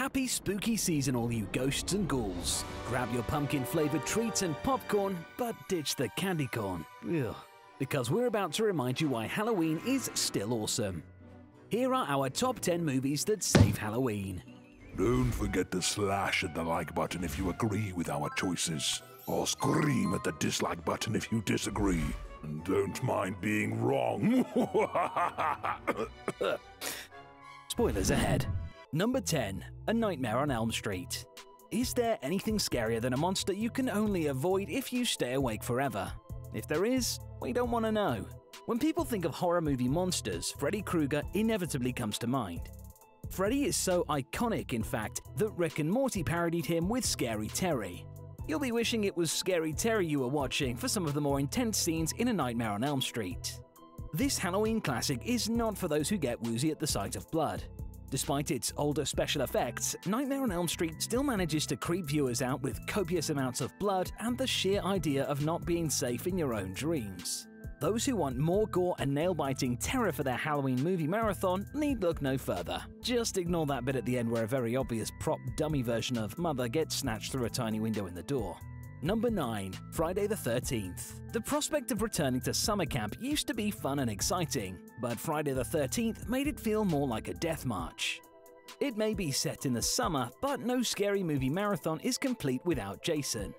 Happy spooky season, all you ghosts and ghouls. Grab your pumpkin-flavored treats and popcorn, but ditch the candy corn. Ugh. Because we're about to remind you why Halloween is still awesome. Here are our top 10 movies that save Halloween. Don't forget to slash at the like button if you agree with our choices, or scream at the dislike button if you disagree. And don't mind being wrong. Spoilers ahead. Number 10. A Nightmare on Elm Street. Is there anything scarier than a monster you can only avoid if you stay awake forever? If there is, we don't want to know. When people think of horror movie monsters, Freddy Krueger inevitably comes to mind. Freddy is so iconic, in fact, that Rick and Morty parodied him with Scary Terry. You'll be wishing it was Scary Terry you were watching for some of the more intense scenes in A Nightmare on Elm Street. This Halloween classic is not for those who get woozy at the sight of blood. Despite its older special effects, Nightmare on Elm Street still manages to creep viewers out with copious amounts of blood and the sheer idea of not being safe in your own dreams. Those who want more gore and nail-biting terror for their Halloween movie marathon need look no further. Just ignore that bit at the end where a very obvious prop dummy version of Mother gets snatched through a tiny window in the door. Number 9. Friday the 13th. The prospect of returning to summer camp used to be fun and exciting, but Friday the 13th made it feel more like a death march. It may be set in the summer, but no scary movie marathon is complete without Jason.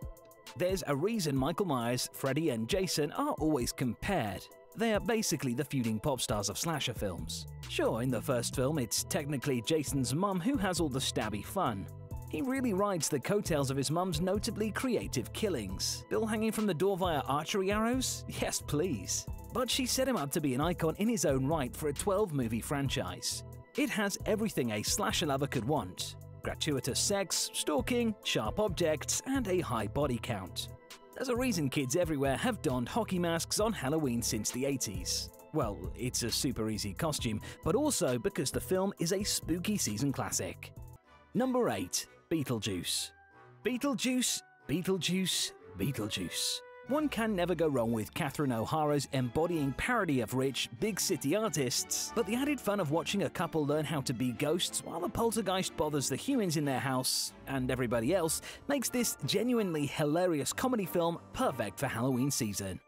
There's a reason Michael Myers, Freddy, and Jason are always compared. They are basically the feuding pop stars of slasher films. Sure, in the first film, it's technically Jason's mum who has all the stabby fun. He really rides the coattails of his mum's notably creative killings. Bill hanging from the door via archery arrows? Yes, please. But she set him up to be an icon in his own right for a 12-movie franchise. It has everything a slasher lover could want. Gratuitous sex, stalking, sharp objects, and a high body count. There's a reason kids everywhere have donned hockey masks on Halloween since the 80s. Well, it's a super easy costume, but also because the film is a spooky season classic. Number 8. Beetlejuice. Beetlejuice, Beetlejuice, Beetlejuice. One can never go wrong with Catherine O'Hara's embodying parody of rich, big city artists, but the added fun of watching a couple learn how to be ghosts while the poltergeist bothers the humans in their house and everybody else makes this genuinely hilarious comedy film perfect for Halloween season.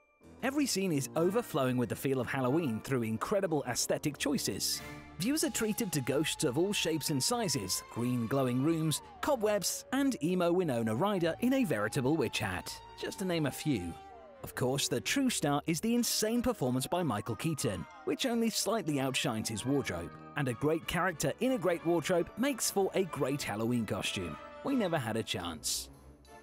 Every scene is overflowing with the feel of Halloween through incredible aesthetic choices. Viewers are treated to ghosts of all shapes and sizes, green glowing rooms, cobwebs, and emo Winona Ryder in a veritable witch hat, just to name a few. Of course, the true star is the insane performance by Michael Keaton, which only slightly outshines his wardrobe. And a great character in a great wardrobe makes for a great Halloween costume. We never had a chance.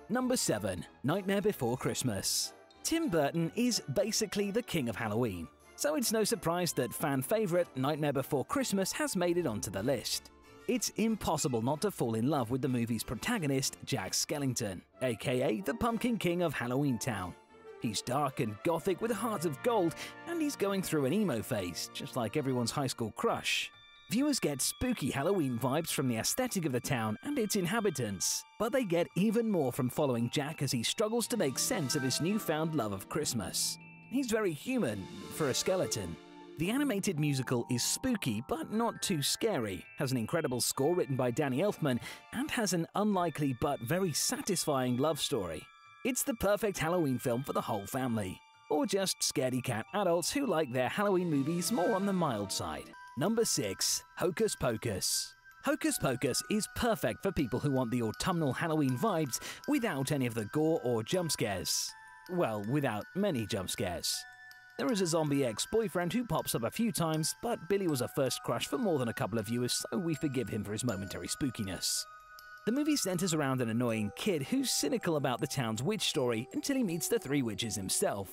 Number 7. Nightmare Before Christmas. Tim Burton is basically the king of Halloween, so it's no surprise that fan favorite Nightmare Before Christmas has made it onto the list. It's impossible not to fall in love with the movie's protagonist, Jack Skellington, aka the Pumpkin King of Halloween Town. He's dark and gothic with a heart of gold, and he's going through an emo phase, just like everyone's high school crush. Viewers get spooky Halloween vibes from the aesthetic of the town and its inhabitants, but they get even more from following Jack as he struggles to make sense of his newfound love of Christmas. He's very human for a skeleton. The animated musical is spooky but not too scary, has an incredible score written by Danny Elfman, and has an unlikely but very satisfying love story. It's the perfect Halloween film for the whole family, or just scaredy cat adults who like their Halloween movies more on the mild side. Number 6. Hocus Pocus. Hocus Pocus is perfect for people who want the autumnal Halloween vibes without any of the gore or jump scares. Well, without many jump scares. There is a zombie ex-boyfriend who pops up a few times, but Billy was a first crush for more than a couple of viewers, so we forgive him for his momentary spookiness. The movie centers around an annoying kid who's cynical about the town's witch story until he meets the 3 witches himself.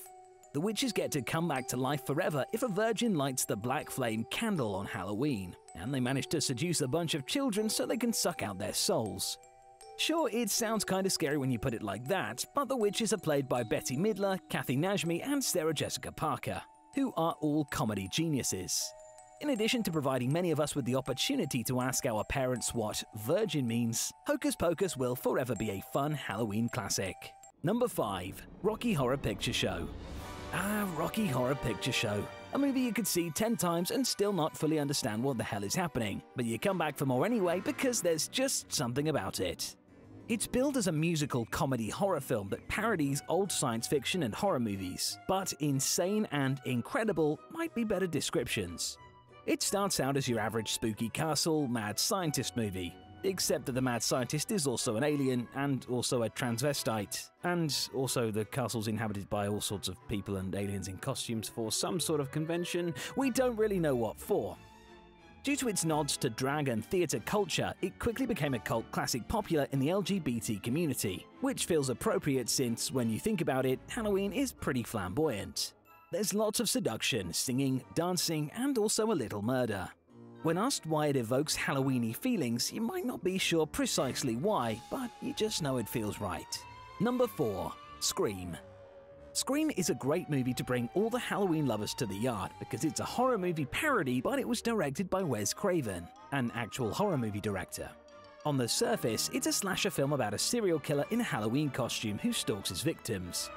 The witches get to come back to life forever if a virgin lights the black flame candle on Halloween, and they manage to seduce a bunch of children so they can suck out their souls. Sure, it sounds kinda scary when you put it like that, but the witches are played by Bette Midler, Kathy Najmy, and Sarah Jessica Parker, who are all comedy geniuses. In addition to providing many of us with the opportunity to ask our parents what virgin means, Hocus Pocus will forever be a fun Halloween classic. Number 5. Rocky Horror Picture Show. Rocky Horror Picture Show. A movie you could see 10 times and still not fully understand what the hell is happening, but you come back for more anyway because there's just something about it. It's billed as a musical comedy horror film that parodies old science fiction and horror movies, but insane and incredible might be better descriptions. It starts out as your average spooky castle, mad scientist movie, except that the mad scientist is also an alien and also a transvestite, and also the castle's inhabited by all sorts of people and aliens in costumes for some sort of convention we don't really know what for. Due to its nods to drag and theatre culture, it quickly became a cult classic popular in the LGBT community, which feels appropriate since, when you think about it, Halloween is pretty flamboyant. There's lots of seduction, singing, dancing, and also a little murder. When asked why it evokes Halloween-y feelings, you might not be sure precisely why, but you just know it feels right. Number 4. Scream. Scream is a great movie to bring all the Halloween lovers to the yard because it's a horror movie parody, but it was directed by Wes Craven, an actual horror movie director. On the surface, it's a slasher film about a serial killer in a Halloween costume who stalks his victims.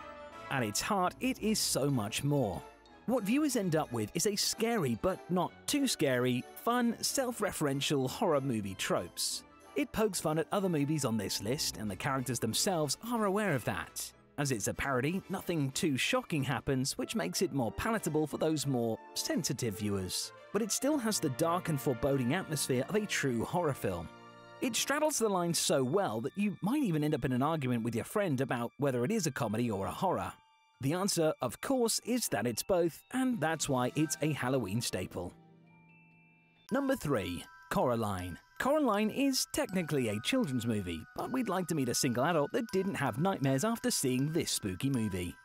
At its heart, it is so much more. What viewers end up with is a scary but not too scary, fun, self-referential horror movie tropes. It pokes fun at other movies on this list, and the characters themselves are aware of that. As it's a parody, nothing too shocking happens, which makes it more palatable for those more sensitive viewers. But it still has the dark and foreboding atmosphere of a true horror film. It straddles the line so well that you might even end up in an argument with your friend about whether it is a comedy or a horror. The answer, of course, is that it's both, and that's why it's a Halloween staple. Number 3. Coraline. Coraline is technically a children's movie, but we'd like to meet a single adult that didn't have nightmares after seeing this spooky movie.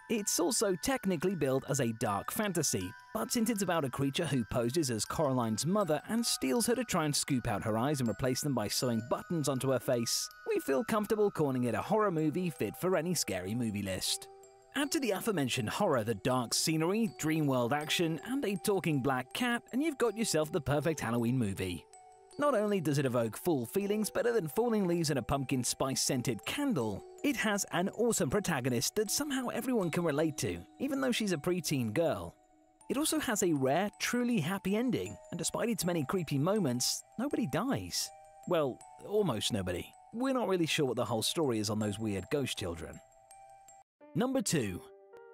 It's also technically billed as a dark fantasy, but since it's about a creature who poses as Coraline's mother and steals her to try and scoop out her eyes and replace them by sewing buttons onto her face, we feel comfortable calling it a horror movie fit for any scary movie list. Add to the aforementioned horror the dark scenery, dream world action, and a talking black cat, and you've got yourself the perfect Halloween movie. Not only does it evoke full feelings better than falling leaves in a pumpkin spice-scented candle, it has an awesome protagonist that somehow everyone can relate to, even though she's a preteen girl. It also has a rare, truly happy ending, and despite its many creepy moments, nobody dies. Well, almost nobody. We're not really sure what the whole story is on those weird ghost children. Number 2.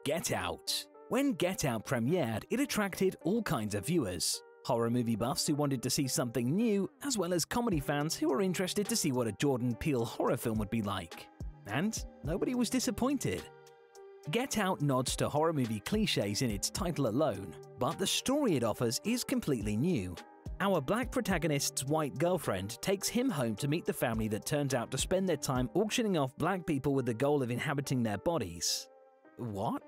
Get Out. When Get Out premiered, it attracted all kinds of viewers. Horror movie buffs who wanted to see something new, as well as comedy fans who were interested to see what a Jordan Peele horror film would be like. And nobody was disappointed. Get Out nods to horror movie cliches in its title alone, but the story it offers is completely new. Our black protagonist's white girlfriend takes him home to meet the family that turns out to spend their time auctioning off black people with the goal of inhabiting their bodies. What?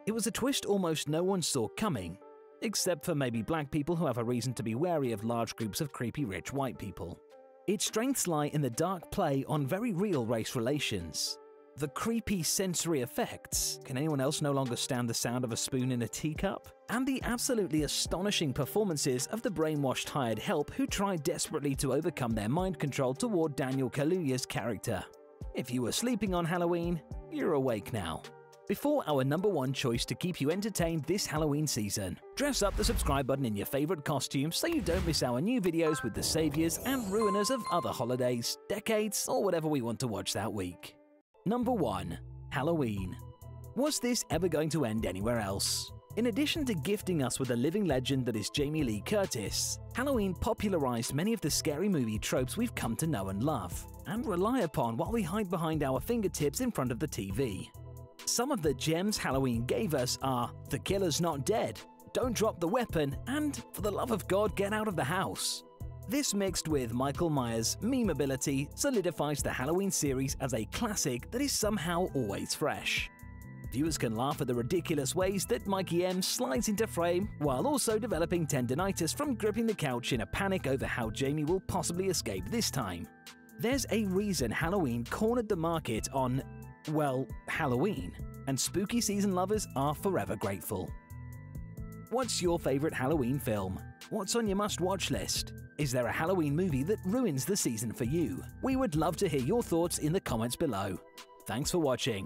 It was a twist almost no one saw coming, except for maybe black people who have a reason to be wary of large groups of creepy rich white people. Its strengths lie in the dark play on very real race relations. The creepy sensory effects, can anyone else no longer stand the sound of a spoon in a teacup? And the absolutely astonishing performances of the brainwashed hired help who try desperately to overcome their mind control toward Daniel Kaluuya's character. If you were sleeping on Halloween, you're awake now. Before our number 1 choice to keep you entertained this Halloween season, dress up the subscribe button in your favorite costume so you don't miss our new videos with the saviors and ruiners of other holidays, decades, or whatever we want to watch that week. Number 1. Halloween. Was this ever going to end anywhere else? In addition to gifting us with a living legend that is Jamie Lee Curtis, Halloween popularized many of the scary movie tropes we've come to know and love, and rely upon while we hide behind our fingertips in front of the TV. Some of the gems Halloween gave us are "The killer's not dead," "Don't drop the weapon," and "For the love of God, get out of the house." This mixed with Michael Myers' meme ability solidifies the Halloween series as a classic that is somehow always fresh. Viewers can laugh at the ridiculous ways that Mikey M slides into frame while also developing tendinitis from gripping the couch in a panic over how Jamie will possibly escape this time. There's a reason Halloween cornered the market on, well, Halloween, and spooky season lovers are forever grateful. What's your favorite Halloween film? What's on your must-watch list? Is there a Halloween movie that ruins the season for you? We would love to hear your thoughts in the comments below. Thanks for watching.